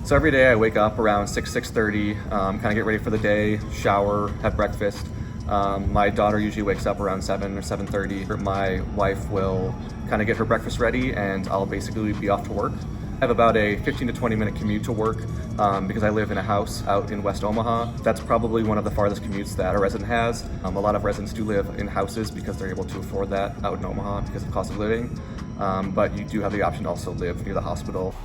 So every day I wake up around 6:30, kind of get ready for the day, shower, have breakfast. My daughter usually wakes up around 7 or 7:30. My wife will kind of get her breakfast ready and I'll basically be off to work. I have about a 15 to 20 minute commute to work because I live in a house out in West Omaha. That's probably one of the farthest commutes that a resident has. A lot of residents do live in houses because they're able to afford that out in Omaha because of cost of living. But you do have the option to also live near the hospital.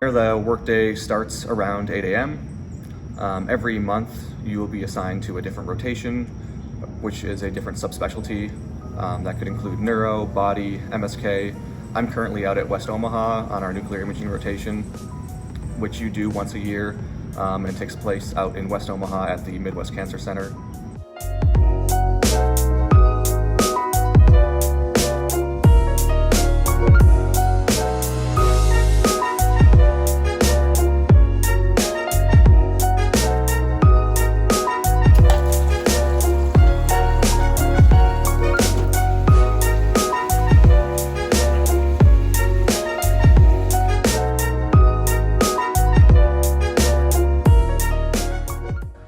The workday starts around 8 a.m. Every month you will be assigned to a different rotation, which is a different subspecialty. That could include neuro, body, MSK. I'm currently out at West Omaha on our nuclear imaging rotation, which you do once a year, and it takes place out in West Omaha at the Midwest Cancer Center.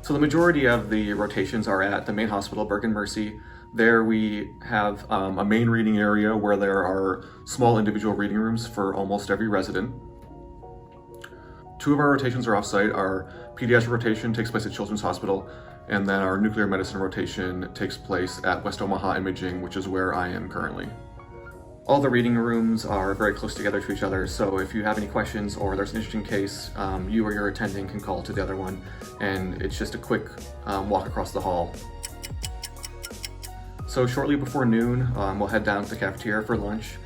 So the majority of the rotations are at the main hospital, Bergen Mercy. There we have a main reading area where there are small individual reading rooms for almost every resident. Two of our rotations are off-site. Our pediatric rotation takes place at Children's Hospital, and then our nuclear medicine rotation takes place at West Omaha Imaging, which is where I am currently. All the reading rooms are very close together to each other, so if you have any questions or there's an interesting case, you or your attending can call to the other one, and it's just a quick walk across the hall. So shortly before noon, we'll head down to the cafeteria for lunch.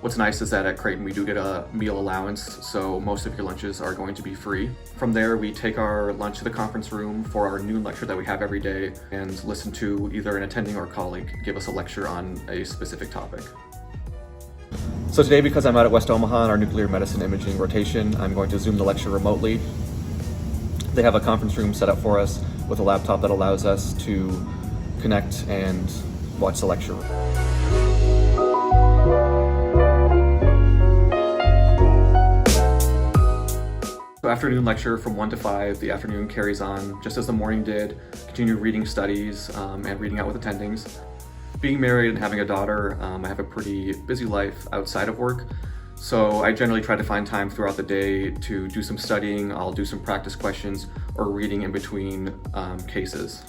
What's nice is that at Creighton we do get a meal allowance, so most of your lunches are going to be free. From there, we take our lunch to the conference room for our noon lecture that we have every day and listen to either an attending or colleague give us a lecture on a specific topic. So today, because I'm out at West Omaha on our nuclear medicine imaging rotation, I'm going to Zoom the lecture remotely. They have a conference room set up for us with a laptop that allows us to connect and watch the lecture. So afternoon lecture from 1 to 5, the afternoon carries on just as the morning did, continue reading studies and reading out with attendings. Being married and having a daughter, I have a pretty busy life outside of work, so I generally try to find time throughout the day to do some studying. I'll do some practice questions or reading in between cases.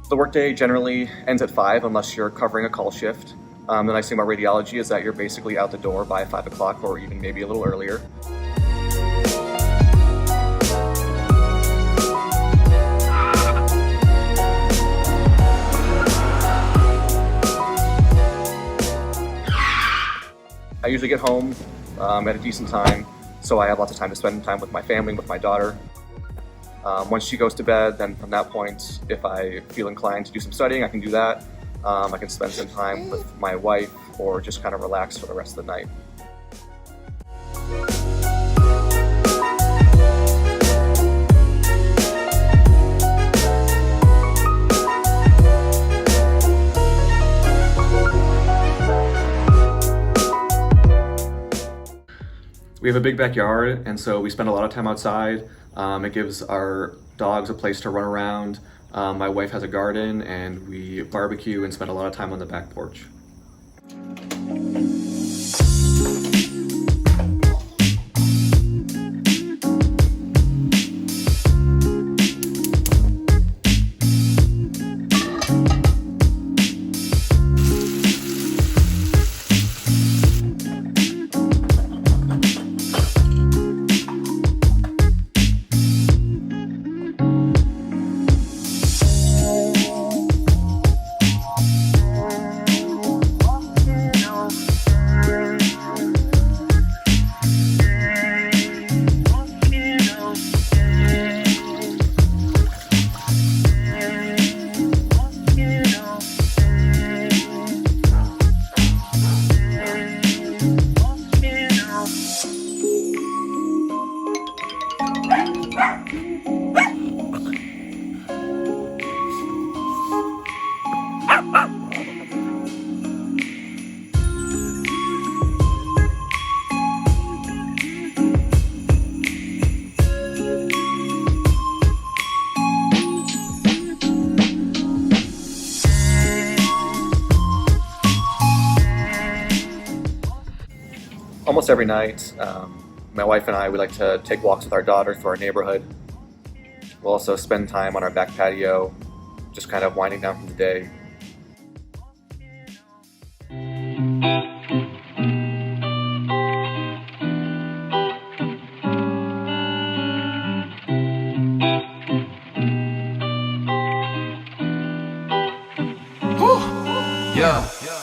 The workday generally ends at 5 unless you're covering a call shift. The nice thing about radiology is that you're basically out the door by 5 o'clock or even maybe a little earlier. I usually get home at a decent time, so I have lots of time to spend time with my family, with my daughter. Once she goes to bed, then from that point, if I feel inclined to do some studying, I can do that. I can spend some time with my wife or just kind of relax for the rest of the night. We have a big backyard, and so we spend a lot of time outside. It gives our dogs a place to run around. My wife has a garden, and we barbecue and spend a lot of time on the back porch. Almost every night, my wife and I, we like to take walks with our daughter through our neighborhood. We'll also spend time on our back patio, just kind of winding down from the day. Yeah.